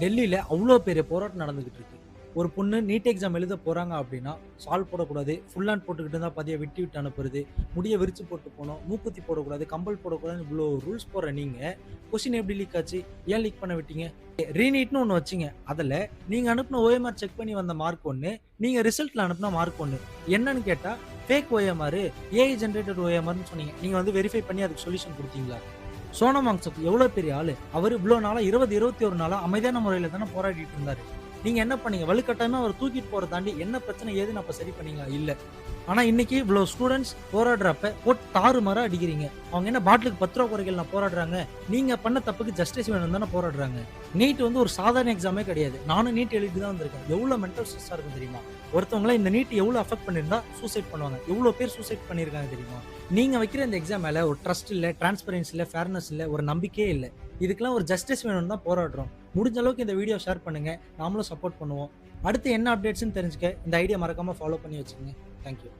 டெல்லியில அவ்ளோ பெரிய போராட்டம் நடந்துகிட்டு இருக்கு. ஒரு பொண்ணு நீட் எக்ஸாம் எழுத போறாங்க அப்படின்னா, ஷால் போடக்கூடாது, ஃபுல் ஹேண்ட் போட்டுக்கிட்டு இருந்தா பாதியா வெட்டி விட்டு அனுப்புறது, முடிய விரிச்சு போட்டு போணும், மூக்குத்தி போடக்கூடாது, கம்பல் போடக்கூடாதுன்னு இவ்ளோ ரூல்ஸ் போடுற நீங்க, கொஸ்டின் எப்படி லீக் ஆச்சு? ஏன் லீக் பண்ண விட்டீங்க? ரீநீட்ன்னு ஒண்ணு வச்சீங்க. அதுல நீங்க அனுப்புன ஓஎம்ஆர் செக் பண்ணி வந்த மார்க் ஒண்ணு, நீங்க ரிசல்ட்ல அனுப்புன மார்க் ஒண்ணு. என்னன்னு கேட்டா, ஃபேக் ஓஎம்ஆர், ஏஐ ஜெனரேட்டட் ஓஎம்ஆர்ன்னு சொன்னீங்க. நீங்க வந்து வெரிஃபை பண்ணி அதுக்கு சொல்யூஷன் குடுத்தீங்களா? சோனம் வாங்சுக் எவ்வளவு பெரிய ஆளு. அவரு இவ்ளோ நாளா 20, 21 நாளா அமைதியான முறையில தானே போராடிட்டு இருந்தாரு. நீங்க என்ன பண்ணீங்க? வலுக்கட்டாயமா அவர தூக்கிட்டு போறத தாண்டி என்ன பிரச்சனை ஏதுன்னு அப்ப சரி பண்ணீங்களா? இல்ல. ஆனா இன்னைக்கு இவ்ளோ ஸ்டூடண்ட்ஸ் போராடுறப்ப போட்டு தாறுமாறா அடிக்கிறீங்க. அவங்க என்ன பாட்டிலுக்கு ரூ. 10 குறைக்கலனா போராடுறாங்க. நீங்க பண்ண தப்புக்கு ஜஸ்டிஸ் வேணும்னு தானே போராடுறாங்க. நீட் வந்து ஒரு சாதாரண எக்ஸாமே கிடையாது. நானும் நீட் எழுதிட்டு தான் வந்திருக்கேன். எவ்வளவு மென்டல் ஸ்ட்ரெஸ்ஸா இருக்கும் தெரியுமா? ஒருத்தவங்கள இந்த நீட் எவ்வளவு அஃபெக்ட் பண்ணியிருந்தா சூசைட் பண்ணுவாங்க. எவ்வளவு பேர் சூசைட் பண்ணியிருக்காங்க தெரியுமா? நீங்க வைக்கிற இந்த எக்ஸாம் மேல ஒரு ட்ரஸ்ட் இல்ல, டிரான்ஸ்பரன்சி இல்ல, ஃபேர்னஸ் இல்ல, ஒரு நம்பிக்கையே இல்ல. இதுக்கெல்லாம் ஒரு ஜஸ்டிஸ் வேணும்னு தான் போராடுறோம். முடிஞ்ச அளவுக்கு இந்த வீடியோ ஷேர் பண்ணுங்க. நாமளும் சப்போர்ட் பண்ணுவோம். அடுத்து என்ன அப்டேட்ஸ்ன்னு தெரிஞ்சுக்க இந்த ஐடியா மறக்காம ஃபாலோ பண்ணி வச்சுக்கங்க. Thank you.